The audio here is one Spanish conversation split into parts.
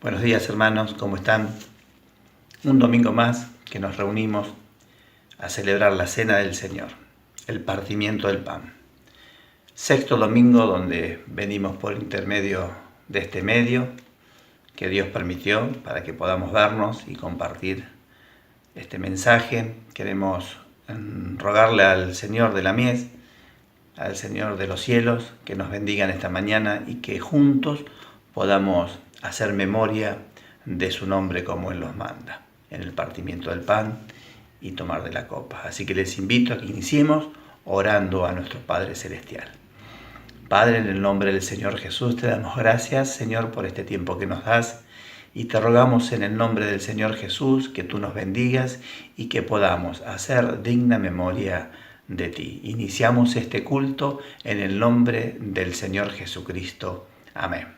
Buenos días hermanos, ¿cómo están? Un domingo más que nos reunimos a celebrar la Cena del Señor, el partimiento del pan. Sexto domingo donde venimos por intermedio de este medio que Dios permitió para que podamos vernos y compartir este mensaje. Queremos rogarle al Señor de la mies, al Señor de los cielos, que nos bendiga en esta mañana y que juntos podamos hacer memoria de su nombre como Él nos manda, en el partimiento del pan y tomar de la copa. Así que les invito a que iniciemos orando a nuestro Padre Celestial. Padre, en el nombre del Señor Jesús, te damos gracias, Señor, por este tiempo que nos das y te rogamos en el nombre del Señor Jesús que tú nos bendigas y que podamos hacer digna memoria de ti. Iniciamos este culto en el nombre del Señor Jesucristo. Amén.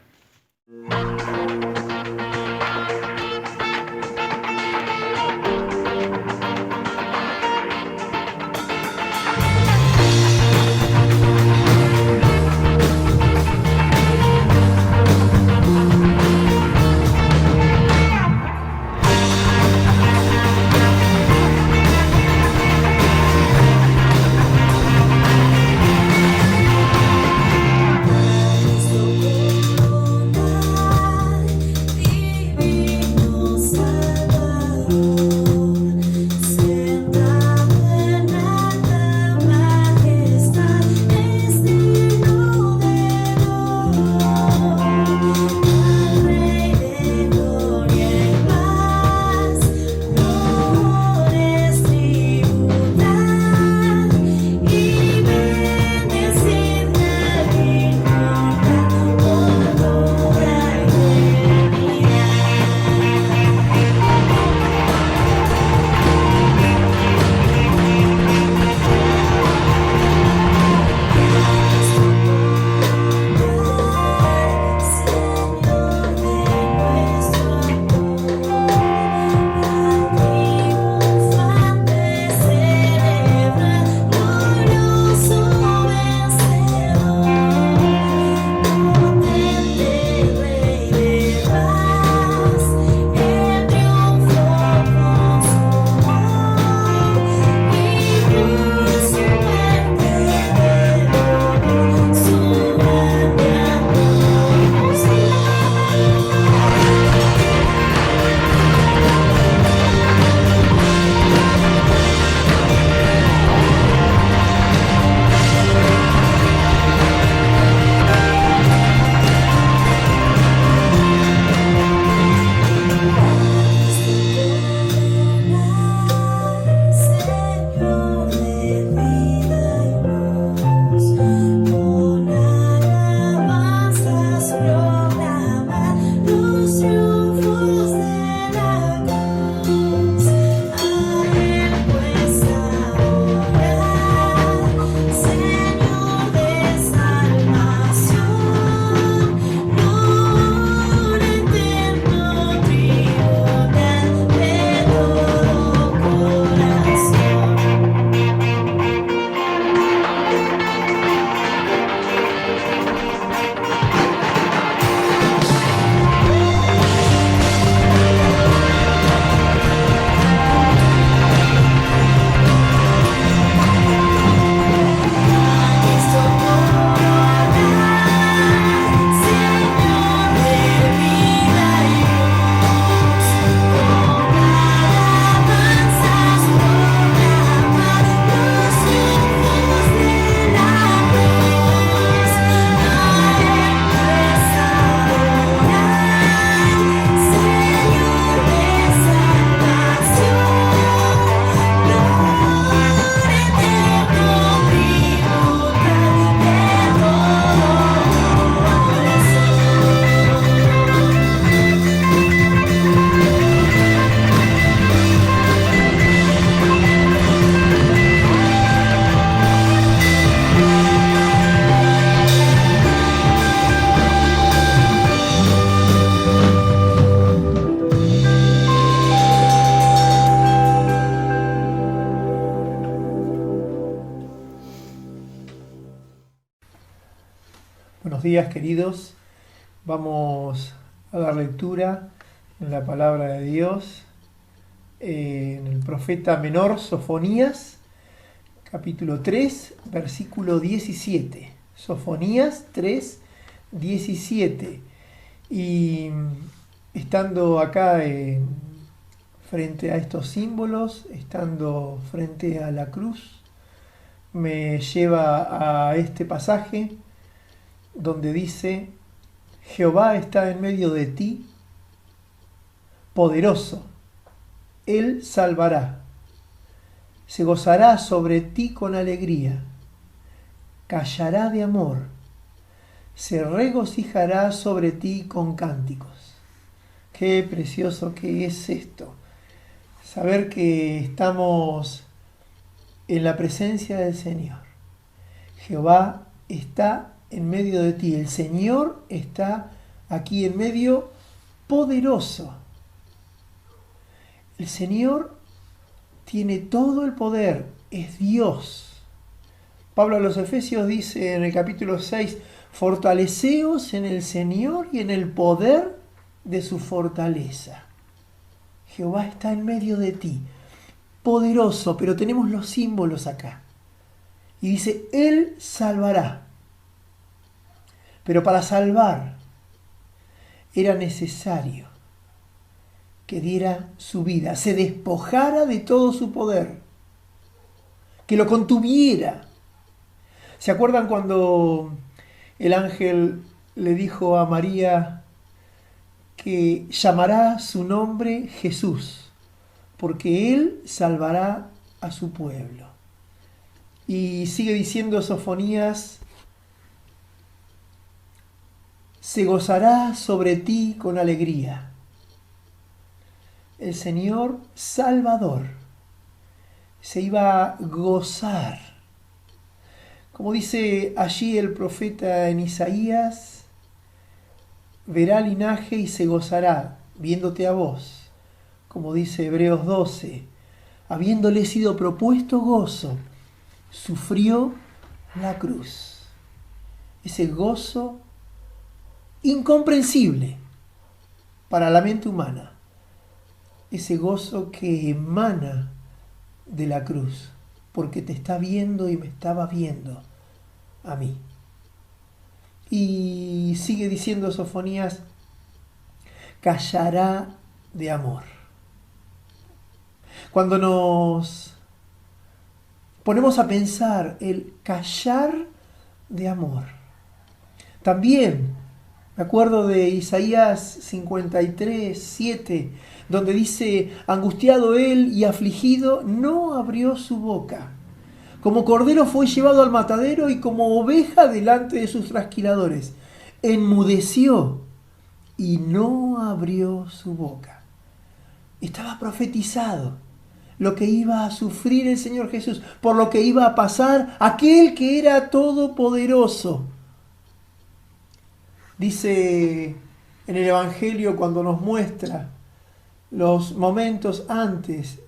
Buenos días, queridos. Vamos a dar lectura en la palabra de Dios, en el profeta menor Sofonías, capítulo 3, versículo 17. Sofonías 3, 17. Y estando acá frente a estos símbolos, estando frente a la cruz, me lleva a este pasaje donde dice: Jehová está en medio de ti, poderoso, Él salvará, se gozará sobre ti con alegría, callará de amor, se regocijará sobre ti con cánticos. Qué precioso que es esto, saber que estamos en la presencia del Señor. Jehová está en medio de ti, el Señor está aquí en medio, poderoso. El Señor tiene todo el poder, es Dios. Pablo a los Efesios dice en el capítulo 6, fortaleceos en el Señor y en el poder de su fortaleza. Jehová está en medio de ti, poderoso, pero tenemos los símbolos acá. Y dice, Él salvará. Pero para salvar era necesario que diera su vida, se despojara de todo su poder, que lo contuviera. ¿Se acuerdan cuando el ángel le dijo a María que llamará su nombre Jesús, porque Él salvará a su pueblo? Y sigue diciendo Sofonías, se gozará sobre ti con alegría. El Señor Salvador se iba a gozar. Como dice allí el profeta en Isaías, verá linaje y se gozará, viéndote a vos. Como dice Hebreos 12, habiéndole sido propuesto gozo, sufrió la cruz. Ese gozo incomprensible para la mente humana. Ese gozo que emana de la cruz, porque te está viendo y me estaba viendo a mí. Y sigue diciendo Sofonías, callará de amor. Cuando nos ponemos a pensar el callar de amor, también me acuerdo de Isaías 53, 7, donde dice, angustiado él y afligido, no abrió su boca. Como cordero fue llevado al matadero y como oveja delante de sus trasquiladores. Enmudeció y no abrió su boca. Estaba profetizado lo que iba a sufrir el Señor Jesús, por lo que iba a pasar aquel que era todopoderoso. Dice en el Evangelio cuando nos muestra los momentos antes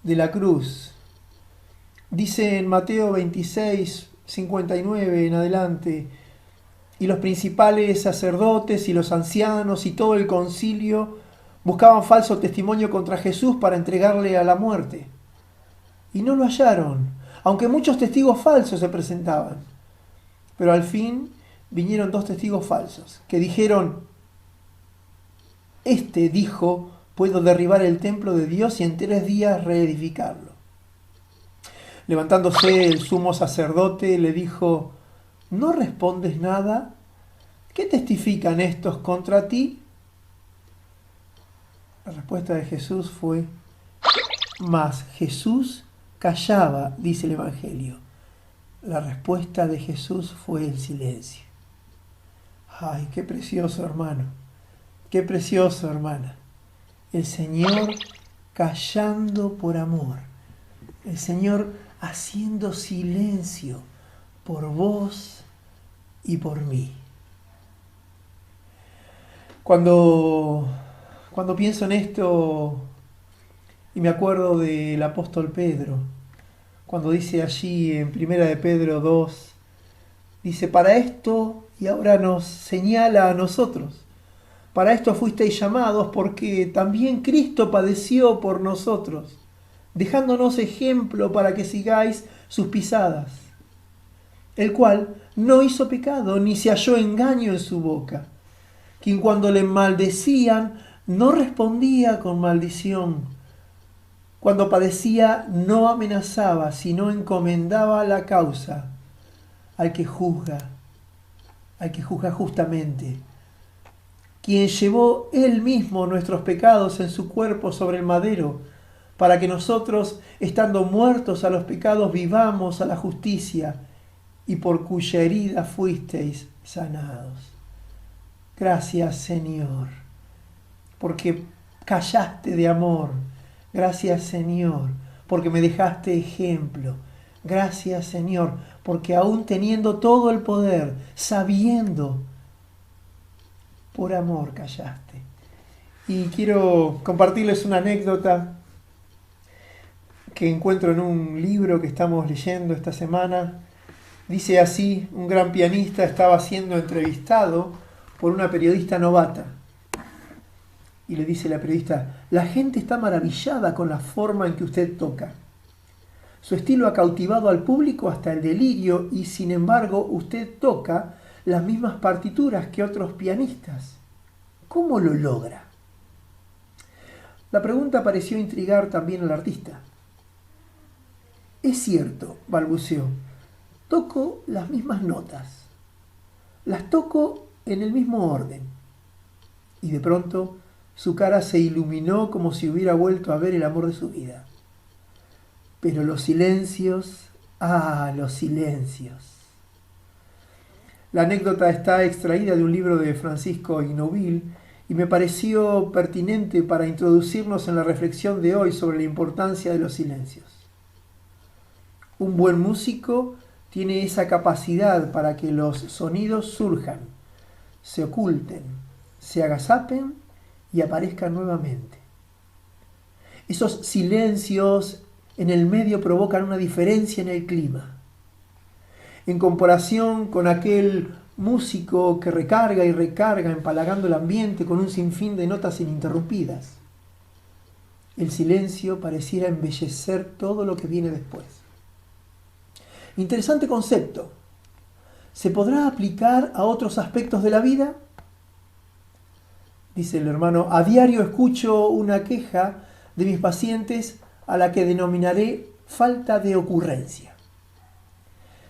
de la cruz. Dice en Mateo 26, 59 en adelante, y los principales sacerdotes y los ancianos y todo el concilio buscaban falso testimonio contra Jesús para entregarle a la muerte. Y no lo hallaron, aunque muchos testigos falsos se presentaban. Pero al fin vinieron 2 testigos falsos que dijeron, este dijo, puedo derribar el templo de Dios y en 3 días reedificarlo. Levantándose el sumo sacerdote le dijo, ¿no respondes nada? ¿Qué testifican estos contra ti? La respuesta de Jesús fue, mas Jesús callaba, dice el Evangelio. La respuesta de Jesús fue el silencio. Ay, qué precioso, hermano. Qué precioso, hermana. El Señor callando por amor. El Señor haciendo silencio por vos y por mí. Cuando pienso en esto y me acuerdo del apóstol Pedro, cuando dice allí en 1 de Pedro 2, dice, para esto y ahora nos señala a nosotros, Para esto fuisteis llamados, porque también Cristo padeció por nosotros, dejándonos ejemplo para que sigáis sus pisadas, el cual no hizo pecado, ni se halló engaño en su boca, quien cuando le maldecían no respondía con maldición, cuando padecía no amenazaba, sino encomendaba la causa al que juzga justamente, quien llevó él mismo nuestros pecados en su cuerpo sobre el madero, para que nosotros, estando muertos a los pecados, vivamos a la justicia, y por cuya herida fuisteis sanados. Gracias, Señor, porque callaste de amor. Gracias, Señor, porque me dejaste ejemplo. Gracias, Señor, porque aún teniendo todo el poder, sabiendo, por amor callaste. Y quiero compartirles una anécdota que encuentro en un libro que estamos leyendo esta semana. Dice así: un gran pianista estaba siendo entrevistado por una periodista novata. Y le dice la periodista: la gente está maravillada con la forma en que usted toca. Su estilo ha cautivado al público hasta el delirio y sin embargo usted toca las mismas partituras que otros pianistas. ¿Cómo lo logra? La pregunta pareció intrigar también al artista. Es cierto, balbuceó, toco las mismas notas, las toco en el mismo orden. Y de pronto su cara se iluminó como si hubiera vuelto a ver el amor de su vida. Pero los silencios, los silencios. La anécdota está extraída de un libro de Francisco Ignoville y me pareció pertinente para introducirnos en la reflexión de hoy sobre la importancia de los silencios. Un buen músico tiene esa capacidad para que los sonidos surjan, se oculten, se agazapen y aparezcan nuevamente. Esos silencios en el medio provocan una diferencia en el clima. En comparación con aquel músico que recarga y recarga empalagando el ambiente con un sinfín de notas ininterrumpidas, el silencio pareciera embellecer todo lo que viene después. Interesante concepto. ¿Se podrá aplicar a otros aspectos de la vida? Dice el hermano: a diario escucho una queja de mis pacientes a la que denominaré falta de ocurrencia.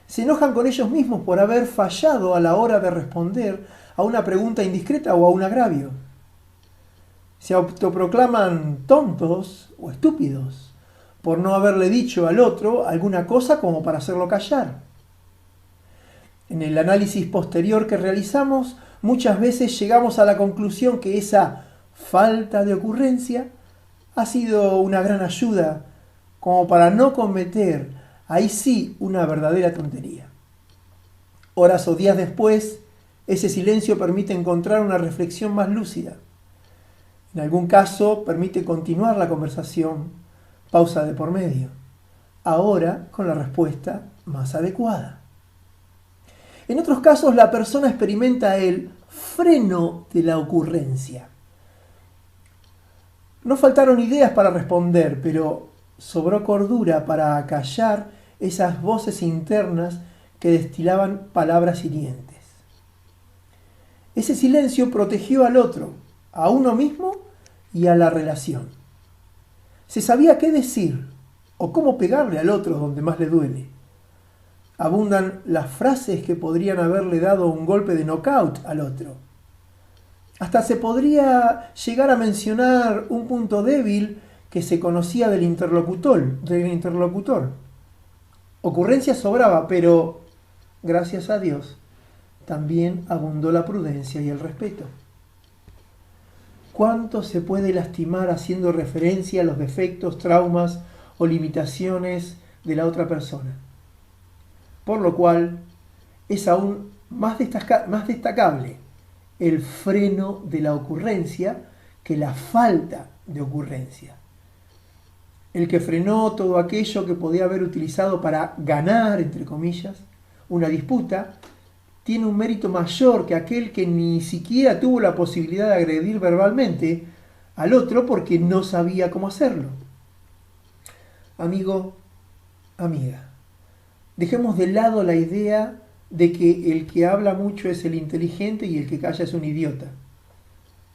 Se enojan con ellos mismos por haber fallado a la hora de responder a una pregunta indiscreta o a un agravio. Se autoproclaman tontos o estúpidos por no haberle dicho al otro alguna cosa como para hacerlo callar. En el análisis posterior que realizamos, muchas veces llegamos a la conclusión que esa falta de ocurrencia ha sido una gran ayuda como para no cometer ahí sí una verdadera tontería. Horas o días después, ese silencio permite encontrar una reflexión más lúcida. En algún caso permite continuar la conversación, pausa de por medio, ahora con la respuesta más adecuada. En otros casos, la persona experimenta el freno de la ocurrencia. No faltaron ideas para responder, pero sobró cordura para acallar esas voces internas que destilaban palabras hirientes. Ese silencio protegió al otro, a uno mismo y a la relación. Se sabía qué decir o cómo pegarle al otro donde más le duele. Abundan las frases que podrían haberle dado un golpe de knockout al otro. Hasta se podría llegar a mencionar un punto débil que se conocía del interlocutor. Ocurrencia sobraba, pero gracias a Dios también abundó la prudencia y el respeto. ¿Cuánto se puede lastimar haciendo referencia a los defectos, traumas o limitaciones de la otra persona? Por lo cual es aún más destacable el freno de la ocurrencia que la falta de ocurrencia. El que frenó todo aquello que podía haber utilizado para ganar, entre comillas, una disputa, tiene un mérito mayor que aquel que ni siquiera tuvo la posibilidad de agredir verbalmente al otro porque no sabía cómo hacerlo. Amigo, amiga, dejemos de lado la idea de que el que habla mucho es el inteligente y el que calla es un idiota.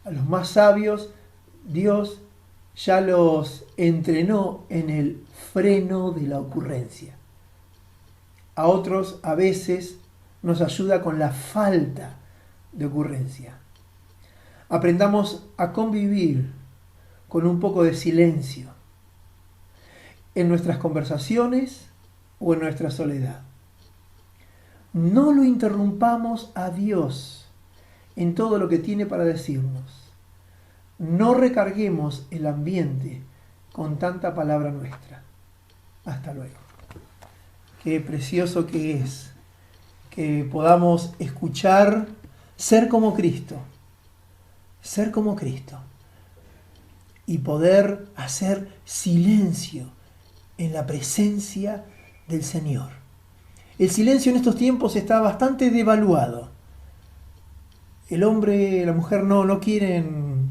A los más sabios, Dios ya los entrenó en el freno de la ocurrencia. A otros a veces nos ayuda con la falta de ocurrencia. Aprendamos a convivir con un poco de silencio en nuestras conversaciones o en nuestra soledad. No lo interrumpamos a Dios en todo lo que tiene para decirnos. No recarguemos el ambiente con tanta palabra nuestra. Hasta luego. Qué precioso que es que podamos escuchar, ser como Cristo y poder hacer silencio en la presencia del Señor. El silencio en estos tiempos está bastante devaluado. El hombre y la mujer no quieren,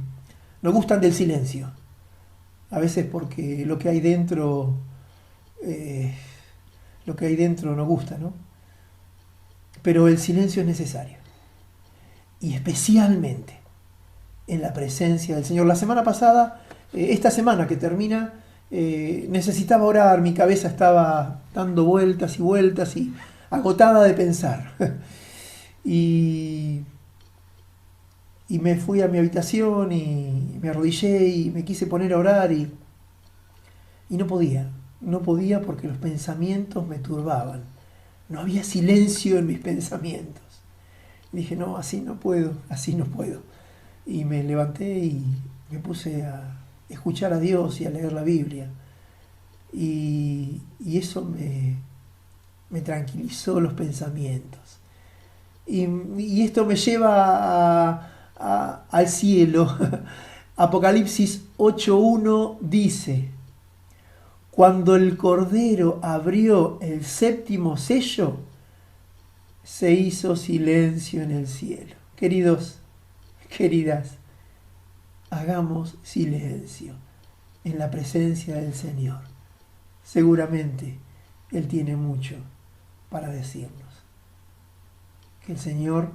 no gustan del silencio. A veces porque lo que hay dentro no gusta, ¿no? Pero el silencio es necesario. Y especialmente en la presencia del Señor. La semana pasada, esta semana que termina, necesitaba orar, mi cabeza estaba dando vueltas y vueltas y agotada de pensar. y me fui a mi habitación y me arrodillé y me quise poner a orar y no podía porque los pensamientos me turbaban. No había silencio en mis pensamientos. Dije, no, así no puedo. Y me levanté y me puse a escuchar a Dios y a leer la Biblia. Y eso me tranquilizó los pensamientos. Y esto me lleva al cielo. Apocalipsis 8:1 dice: cuando el Cordero abrió el séptimo sello, se hizo silencio en el cielo. Queridos, queridas, hagamos silencio en la presencia del Señor. Seguramente Él tiene mucho para decirnos. Que el Señor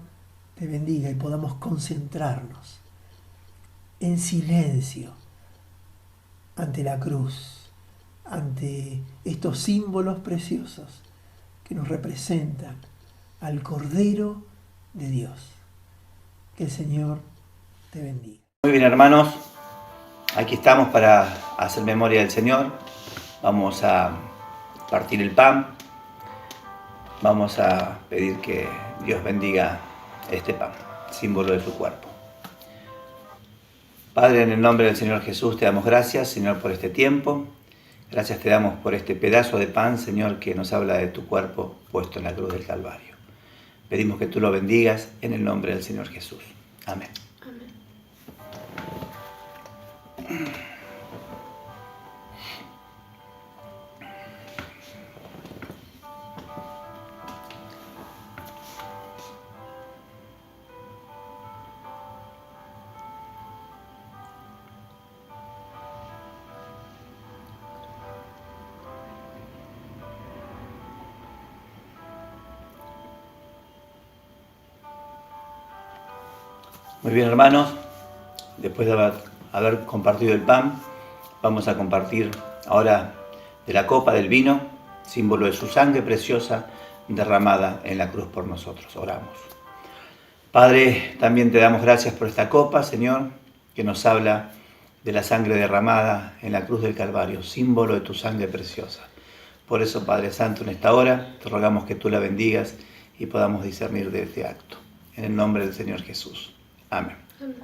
te bendiga y podamos concentrarnos en silencio ante la cruz, ante estos símbolos preciosos que nos representan al Cordero de Dios. Que el Señor te bendiga. Muy bien, hermanos, aquí estamos para hacer memoria del Señor. Vamos a partir el pan. Vamos a pedir que Dios bendiga este pan, símbolo de su cuerpo. Padre, en el nombre del Señor Jesús, te damos gracias, Señor, por este tiempo. Gracias te damos por este pedazo de pan, Señor, que nos habla de tu cuerpo puesto en la cruz del Calvario. Pedimos que tú lo bendigas en el nombre del Señor Jesús. Amén. Amén. Muy bien, hermanos, después de haber compartido el pan, vamos a compartir ahora de la copa del vino, símbolo de su sangre preciosa derramada en la cruz por nosotros. Oramos. Padre, también te damos gracias por esta copa, Señor, que nos habla de la sangre derramada en la cruz del Calvario, símbolo de tu sangre preciosa. Por eso, Padre Santo, en esta hora te rogamos que tú la bendigas y podamos discernir de este acto. En el nombre del Señor Jesús. Amén. Amén.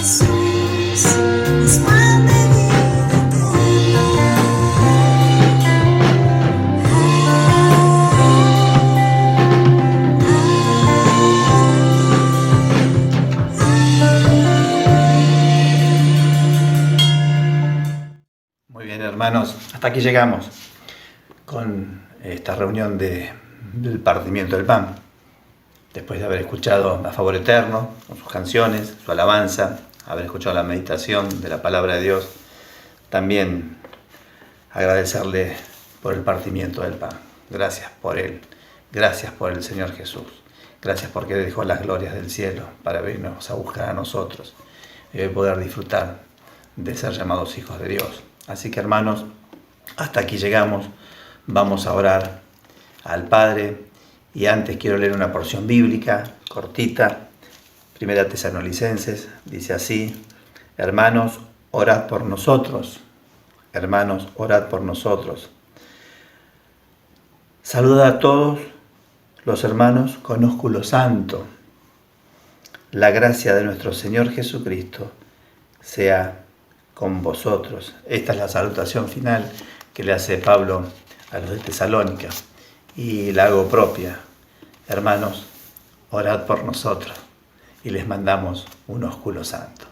Jesús es pan de vida eterna. Muy bien, hermanos, hasta aquí llegamos con esta reunión del partimiento del pan. Después de haber escuchado A Favor Eterno, con sus canciones, su alabanza, haber escuchado la meditación de la palabra de Dios, también agradecerle por el partimiento del pan. Gracias por Él, gracias por el Señor Jesús, gracias porque dejó las glorias del cielo para venirnos a buscar a nosotros y hoy poder disfrutar de ser llamados hijos de Dios. Así que, hermanos, hasta aquí llegamos. Vamos a orar al Padre. Y antes quiero leer una porción bíblica cortita. Primera Tesalonicenses dice así: hermanos, orad por nosotros. Hermanos, orad por nosotros. Saluda a todos los hermanos con ósculo santo. La gracia de nuestro Señor Jesucristo sea con vosotros. Esta es la salutación final que le hace Pablo a los de Tesalónica y la hago propia. Hermanos, orad por nosotros y les mandamos un ósculo santo.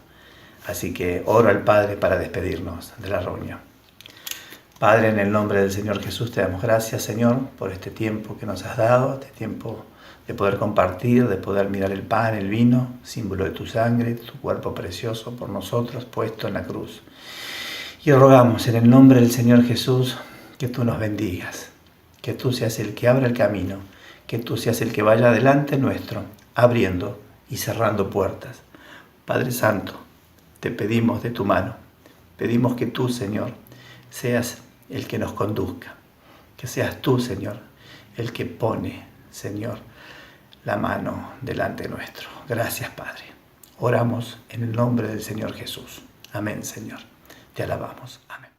Así que oro al Padre para despedirnos de la reunión. Padre, en el nombre del Señor Jesús te damos gracias, Señor, por este tiempo que nos has dado, este tiempo de poder compartir, de poder mirar el pan, el vino, símbolo de tu sangre, tu cuerpo precioso por nosotros puesto en la cruz. Y rogamos en el nombre del Señor Jesús que tú nos bendigas, que tú seas el que abra el camino, que tú seas el que vaya adelante nuestro, abriendo y cerrando puertas. Padre Santo, te pedimos de tu mano, pedimos que tú, Señor, seas el que nos conduzca, que seas tú, Señor, el que pone, Señor, la mano delante nuestro. Gracias, Padre. Oramos en el nombre del Señor Jesús. Amén, Señor. Te alabamos. Amén.